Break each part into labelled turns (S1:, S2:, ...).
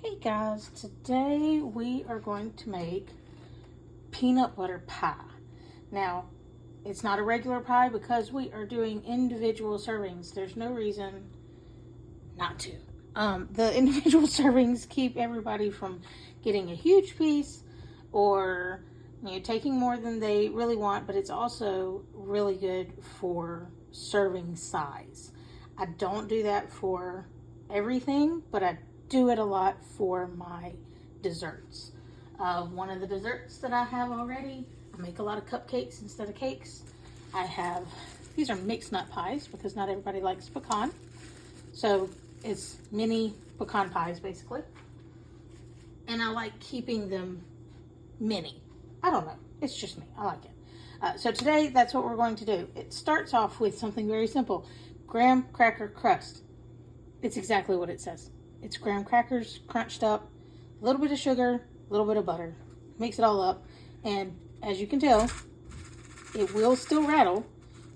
S1: Hey guys, today we are going to make peanut butter pie. Now, it's not a regular pie because we are doing individual servings. There's no reason not to. The individual servings keep everybody from getting a huge piece or taking more than they really want, but it's also really good for serving size. I don't do that for everything, but I do it a lot for my desserts. One of the desserts that I have already, I make a lot of cupcakes instead of cakes. These are mixed nut pies because not everybody likes pecan. So it's mini pecan pies basically. And I like keeping them mini. I don't know, it's just me, I like it. So today that's what we're going to do. It starts off with something very simple. Graham cracker crust. It's exactly what it says. It's graham crackers crunched up, a little bit of sugar, a little bit of butter. Mix it all up, and as you can tell, it will still rattle,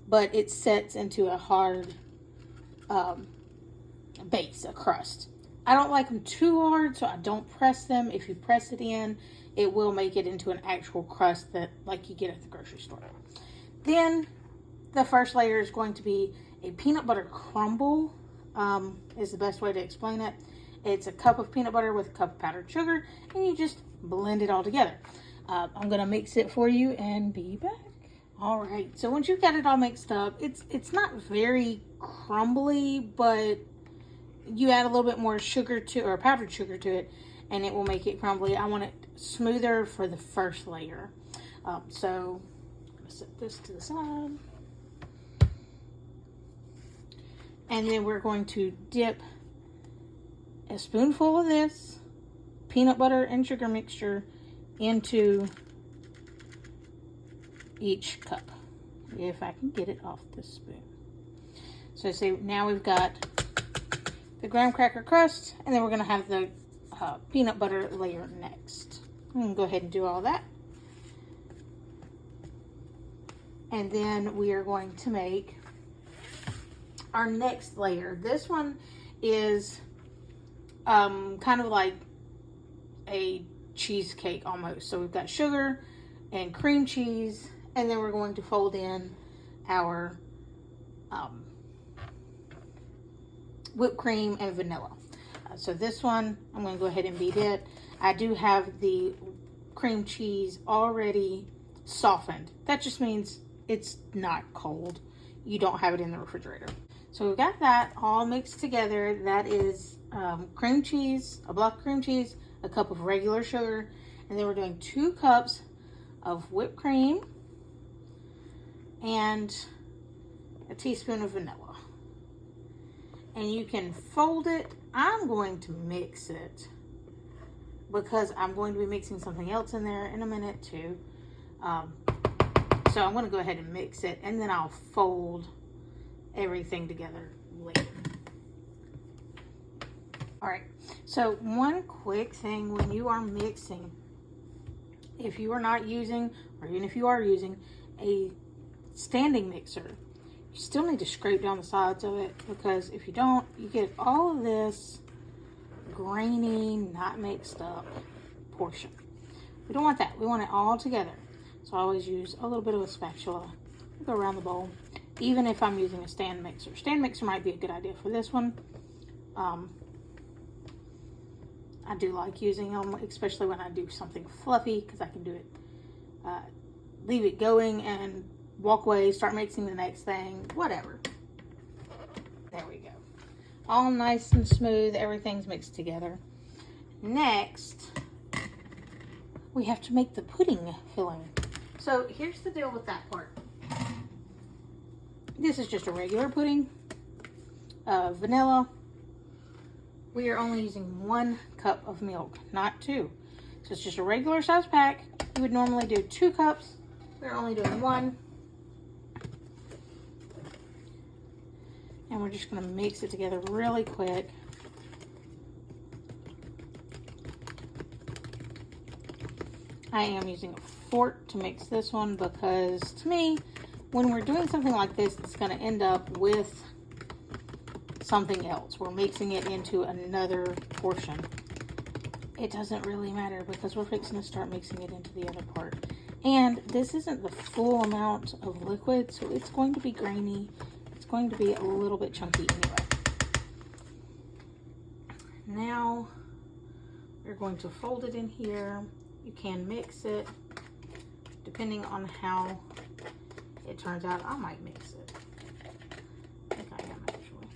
S1: but it sets into a hard base, a crust. I don't like them too hard, so I don't press them. If you press it in, it will make it into an actual crust that like you get at the grocery store. Then the first layer is going to be a peanut butter crumble, is the best way to explain it. It's a cup of peanut butter with a cup of powdered sugar, and you just blend it all together. I'm gonna mix it for you and be back. All right, so once you've got it all mixed up, it's not very crumbly, but you add a little bit more sugar to, or powdered sugar to it, and it will make it crumbly. I want it smoother for the first layer. So I'm gonna set this to the side. And then we're going to dip a spoonful of this peanut butter and sugar mixture into each cup, if I can get it off the spoon. So see, now we've got the graham cracker crust, and then we're going to have the peanut butter layer next. I'm going to go ahead and do all that. And then we are going to make our next layer. This one is kind of like a cheesecake almost. So we've got sugar and cream cheese, and then we're going to fold in our whipped cream and vanilla. So this one, I'm going to go ahead and beat it. I do have the cream cheese already softened. That just means it's not cold. You don't have it in the refrigerator. So we've got that all mixed together. That is cream cheese, a block of cream cheese, a cup of regular sugar, and then we're doing 2 cups of whipped cream and a teaspoon of vanilla. And you can fold it. I'm going to mix it because I'm going to be mixing something else in there in a minute too. So I'm going to go ahead and mix it, and then I'll fold everything together later. All right, so one quick thing when you are mixing, if you are not using, or even if you are using a standing mixer, you still need to scrape down the sides of it, because if you don't, you get all of this grainy, not mixed up portion. We don't want that. We want it all together. So I always use a little bit of a spatula, go around the bowl. Even if I'm using a stand mixer. Stand mixer might be a good idea for this one. I do like using them, especially when I do something fluffy, because I can do it, leave it going and walk away, start mixing the next thing, whatever. There we go. All nice and smooth, everything's mixed together. Next, we have to make the pudding filling. So here's the deal with that part. This is just a regular pudding, vanilla. We are only using 1 cup of milk, not 2. So it's just a regular size pack. You would normally do 2 cups. We're only doing 1. And we're just going to mix it together really quick. I am using a fork to mix this one because, to me, when we're doing something like this, it's going to end up with something else. We're mixing it into another portion. it doesn't really matter because we're fixing to start mixing it into the other part. And this isn't the full amount of liquid, so it's going to be grainy. It's going to be a little bit chunky anyway. Now, we're going to fold it in here. You can mix it depending on how it turns out. I might mix it. I think I am actually.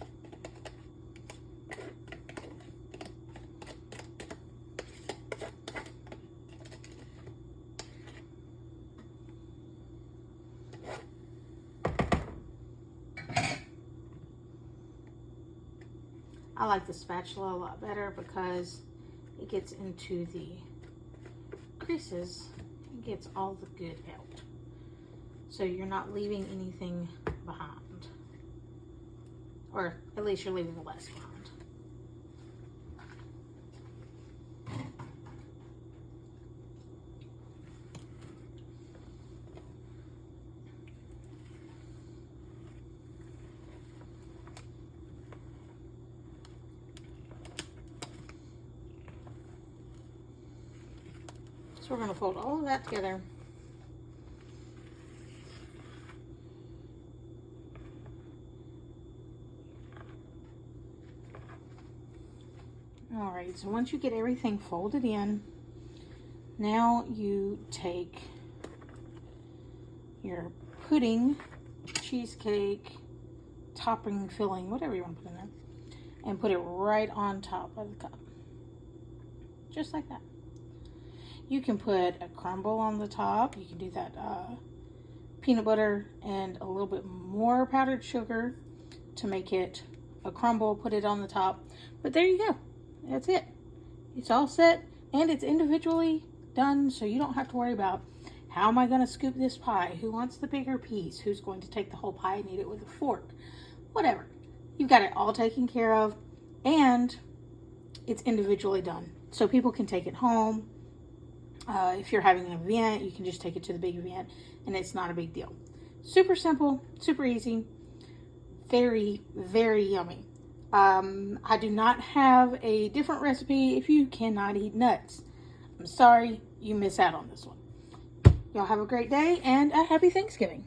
S1: I like the spatula a lot better because it gets into the creases and gets all the good out. So you're not leaving anything behind. Or at least you're leaving less behind. So we're going to fold all of that together. Alright, so once you get everything folded in, now you take your pudding, cheesecake, topping, filling, whatever you want to put in there, and put it right on top of the cup. Just like that. You can put a crumble on the top. You can do that peanut butter and a little bit more powdered sugar to make it a crumble. Put it on the top. But there you go. That's it. It's all set and it's individually done, so you don't have to worry about how am I going to scoop this pie? Who wants the bigger piece? Who's going to take the whole pie and eat it with a fork? Whatever. You've got it all taken care of and it's individually done. So people can take it home. If you're having an event, you can just take it to the big event and it's not a big deal. Super simple, super easy, very, very yummy. I do not have a different recipe if you cannot eat nuts. I'm sorry, you miss out on this one. Y'all have a great day and a happy Thanksgiving.